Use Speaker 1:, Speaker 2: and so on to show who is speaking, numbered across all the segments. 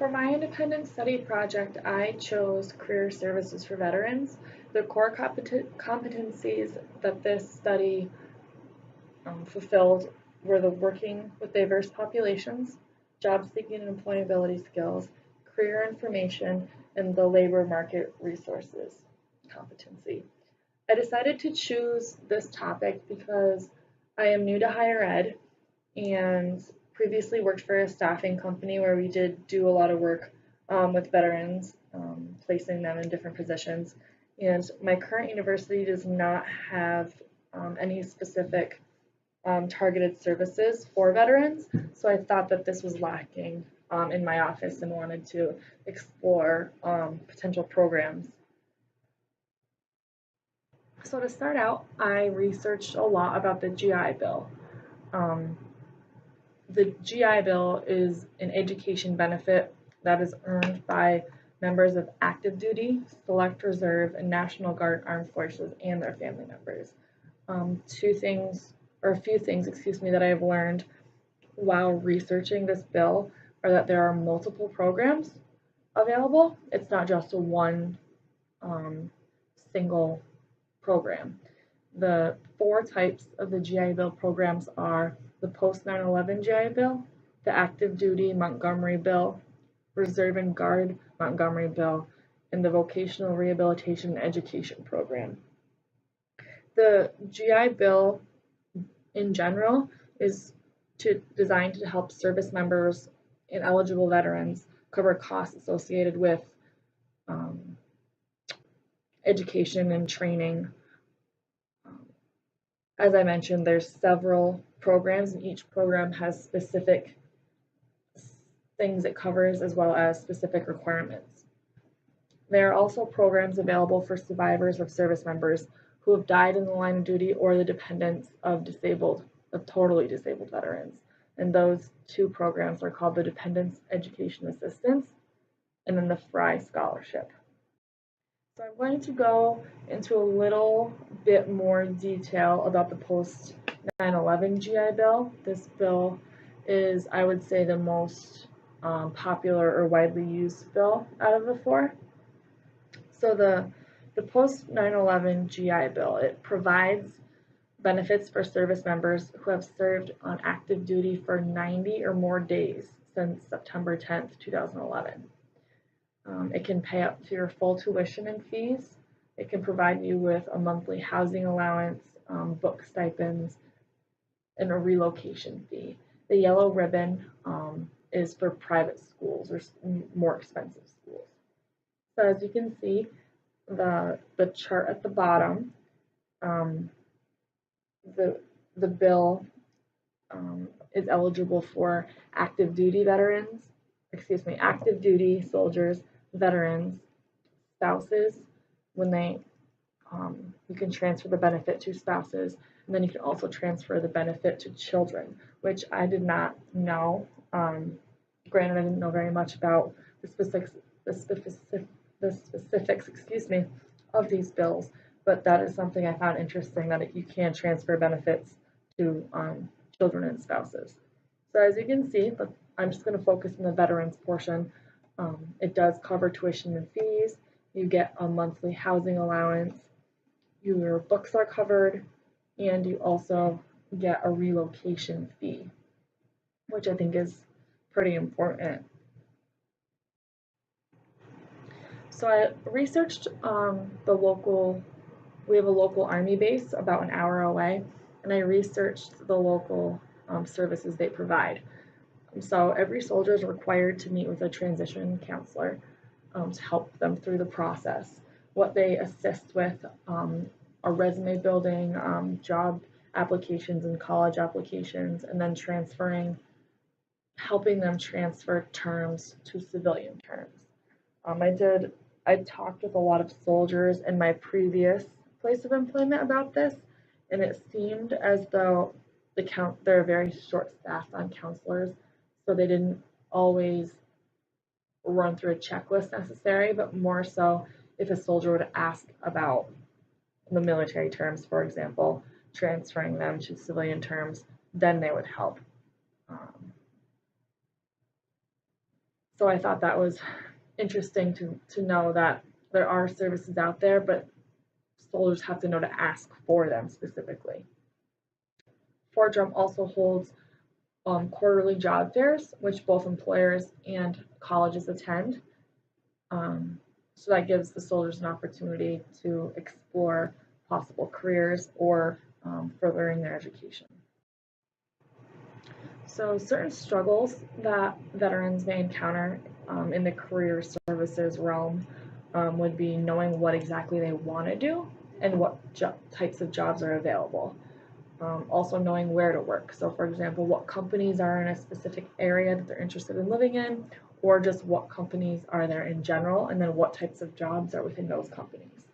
Speaker 1: For my independent study project, I chose career services for veterans. The core competencies that this study fulfilled were the working with diverse populations, job seeking and employability skills, career information, and the labor market resources competency. I decided to choose this topic because I am new to higher ed and previously worked for a staffing company where we did do a lot of work with veterans, placing them in different positions. And my current university does not have any specific targeted services for veterans, so I thought that this was lacking in my office and wanted to explore potential programs. So to start out, I researched a lot about the GI Bill. Um, the GI Bill is an education benefit that is earned by members of active duty, select reserve, and National Guard armed forces and their family members. A few things, that I have learned while researching this bill are that there are multiple programs available. It's not just a one single program. The four types of the GI Bill programs are the post 9/11 GI Bill, the active duty Montgomery Bill, Reserve and Guard Montgomery Bill, and the vocational rehabilitation and education program. The GI Bill in general is designed to help service members and eligible veterans cover costs associated with education and training. As I mentioned, there's several programs, and each program has specific things it covers as well as specific requirements. There are also programs available for survivors of service members who have died in the line of duty or the dependents of totally disabled veterans. And those two programs are called the Dependents Education Assistance and then the Fry Scholarship. So I'm going to go into a little bit more detail about the post 9/11 GI Bill. This bill is, I would say, the most popular or widely used bill out of the four. So the post 9/11 GI Bill, it provides benefits for service members who have served on active duty for 90 or more days since September 10th, 2011. It can pay up to your full tuition and fees. It can provide you with a monthly housing allowance, book stipends, and a relocation fee. The yellow ribbon is for private schools or more expensive schools. So as you can see, the chart at the bottom, the bill is eligible for active duty soldiers, veterans, spouses. When you can transfer the benefit to spouses, and then you can also transfer the benefit to children, which I did not know. Granted, I didn't know very much about the specifics, of these bills, but that is something I found interesting, that you can transfer benefits to children and spouses. So as you can see, I'm just going to focus on the veterans portion. It does cover tuition and fees. You get a monthly housing allowance. Your books are covered, and you also get a relocation fee, which I think is pretty important. So I researched we have a local Army base about an hour away, and I researched the local services they provide. So every soldier is required to meet with a transition counselor to help them through the process. What they assist with are resume building, job applications and college applications, and then helping them transfer terms to civilian terms. I talked with a lot of soldiers in my previous place of employment about this, and it seemed as though they're very short-staffed on counselors, so they didn't always run through a checklist necessary, but more so if a soldier would ask about the military terms, for example, transferring them to civilian terms, then they would help. So I thought that was interesting to know that there are services out there, but soldiers have to know to ask for them specifically. Fort Drum also holds quarterly job fairs, which both employers and colleges attend. So that gives the soldiers an opportunity to explore possible careers or furthering their education. So certain struggles that veterans may encounter in the career services realm would be knowing what exactly they want to do and what types of jobs are available. Also knowing where to work. So for example, what companies are in a specific area that they're interested in living in, or just what companies are there in general, and then what types of jobs are within those companies.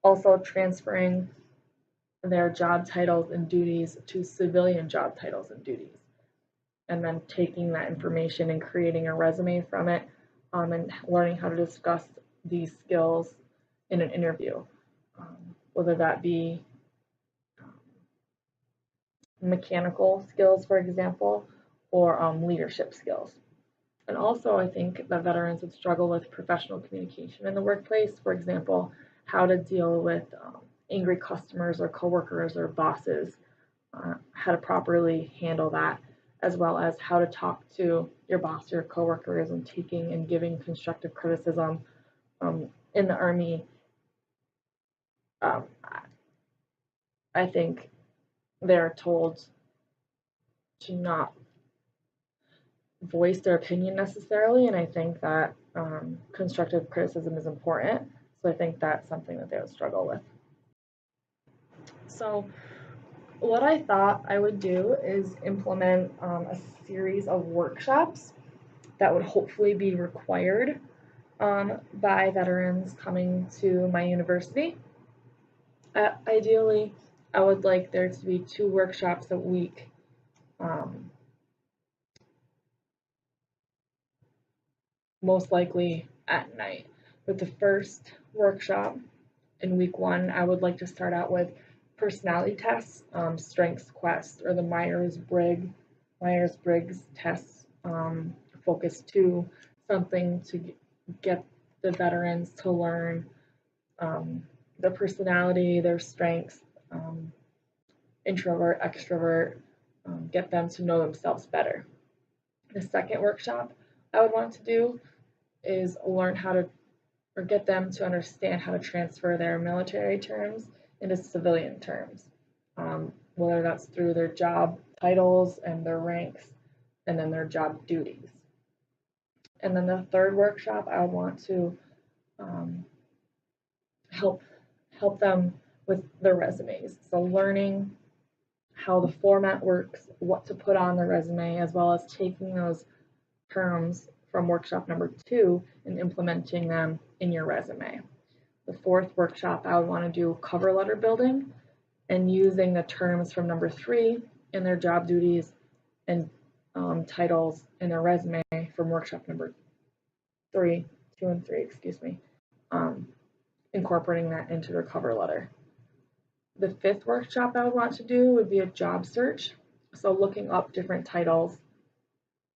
Speaker 1: Also transferring their job titles and duties to civilian job titles and duties, and then taking that information and creating a resume from it, and learning how to discuss these skills in an interview, whether that be mechanical skills, for example, or leadership skills. And also, I think that veterans would struggle with professional communication in the workplace. For example, how to deal with angry customers or coworkers or bosses, how to properly handle that, as well as how to talk to your boss or your coworkers and taking and giving constructive criticism. In the Army, um, I think they're told to not voice their opinion necessarily, and I think that constructive criticism is important. So I think that's something that they would struggle with. So what I thought I would do is implement a series of workshops that would hopefully be required by veterans coming to my university. Ideally, I would like there to be 2 workshops a week. Most likely at night. With the first workshop in week 1, I would like to start out with personality tests, strengths quest, or the Myers-Briggs tests, focus 2, something to get the veterans to learn their personality, their strengths, introvert, extrovert, get them to know themselves better. The second workshop I would want to do is learn how to, or get them to understand how to transfer their military terms into civilian terms, whether that's through their job titles and their ranks, and then their job duties. And then the third workshop, I would want to help them with their resumes. So learning how the format works, what to put on the resume, as well as taking those terms from workshop number 2 and implementing them in your resume. The fourth workshop, I would want to do cover letter building and using the terms from number 3 in their job duties and titles in their resume from workshop number 2 and 3, incorporating that into their cover letter. The fifth workshop I would want to do would be a job search. So looking up different titles,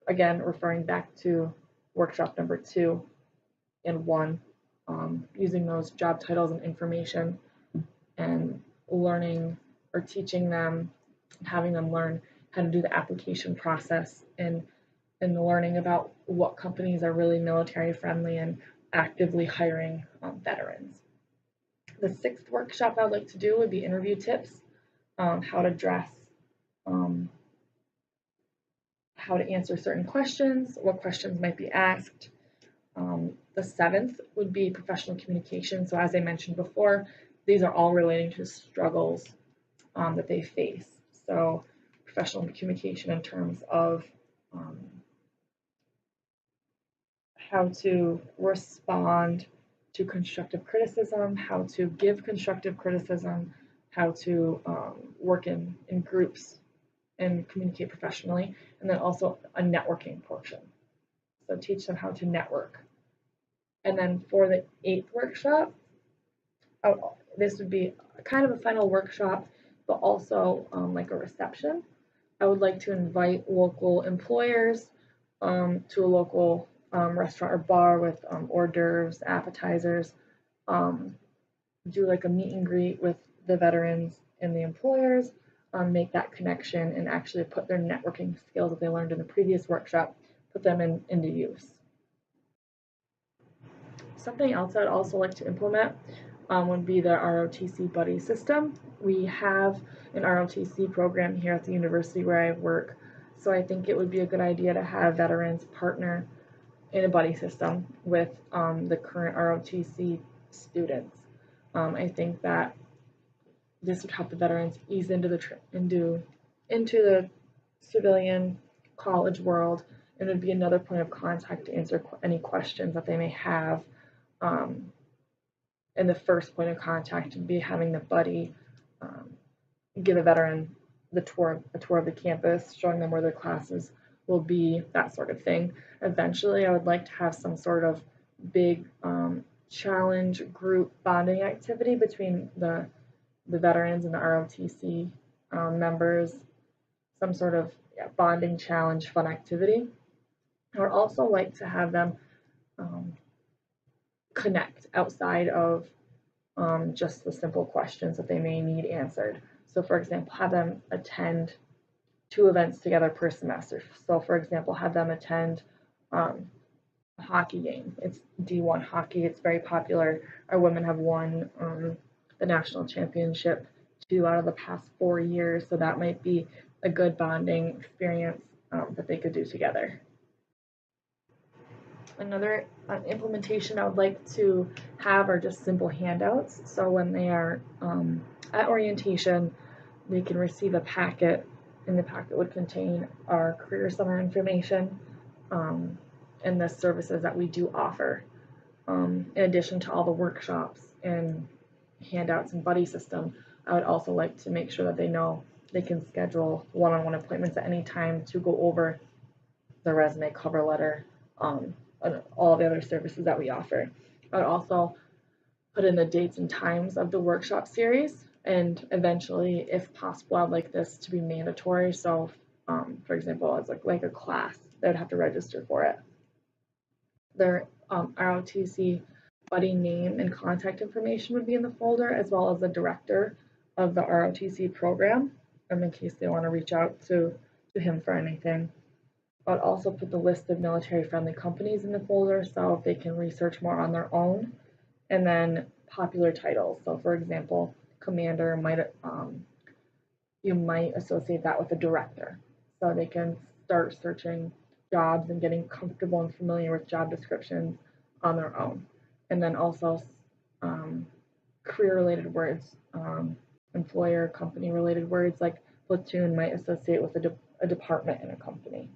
Speaker 1: again, referring back to workshop number 2 and 1, using those job titles and information and learning or teaching them, having them learn how to do the application process and learning about what companies are really military friendly and actively hiring veterans. The sixth workshop I'd like to do would be interview tips, how to dress, how to answer certain questions, what questions might be asked. The seventh would be professional communication. So as I mentioned before, these are all relating to struggles that they face. So professional communication in terms of how to respond to constructive criticism, how to give constructive criticism, how to work in groups and communicate professionally, and then also a networking portion. So teach them how to network. And then for the eighth workshop, this would be kind of a final workshop, but also like a reception. I would like to invite local employers to a local restaurant or bar with hors d'oeuvres, appetizers, do like a meet and greet with the veterans and the employers, make that connection and actually put their networking skills that they learned in the previous workshop, put them into use. Something else I'd also like to implement would be the ROTC buddy system. We have an ROTC program here at the university where I work, so I think it would be a good idea to have veterans partner in a buddy system with the current ROTC students. I think that this would help the veterans ease into the civilian college world, and would be another point of contact to answer any questions that they may have. And the first point of contact would be having the buddy give a veteran a tour of the campus, showing them where their classes will be, that sort of thing. Eventually, I would like to have some sort of big challenge group bonding activity between the veterans and the ROTC members, some sort of bonding challenge fun activity. I would also like to have them connect outside of just the simple questions that they may need answered. So for example, have them attend 2 events together per semester. So for example, have them attend a hockey game. It's D1 hockey. It's very popular. Our women have won the national championship 2 out of the past 4 years. So that might be a good bonding experience that they could do together. Another implementation I would like to have are just simple handouts. So when they are at orientation, they can receive a packet, and the packet would contain our career center information and the services that we do offer. In addition to all the workshops and handouts and buddy system, I would also like to make sure that they know they can schedule one-on-one appointments at any time to go over the resume, cover letter, and all the other services that we offer. I would also put in the dates and times of the workshop series, and eventually, if possible, I'd like this to be mandatory. So, for example, as like a class, they would have to register for it. Their ROTC buddy name and contact information would be in the folder, as well as the director of the ROTC program, in case they want to reach out to him for anything. I'd also put the list of military-friendly companies in the folder so they can research more on their own, and then popular titles. So, for example, commander you might associate that with a director, so they can start searching jobs and getting comfortable and familiar with job descriptions on their own. And then also career-related words, employer, company-related words like platoon might associate with a department in a company.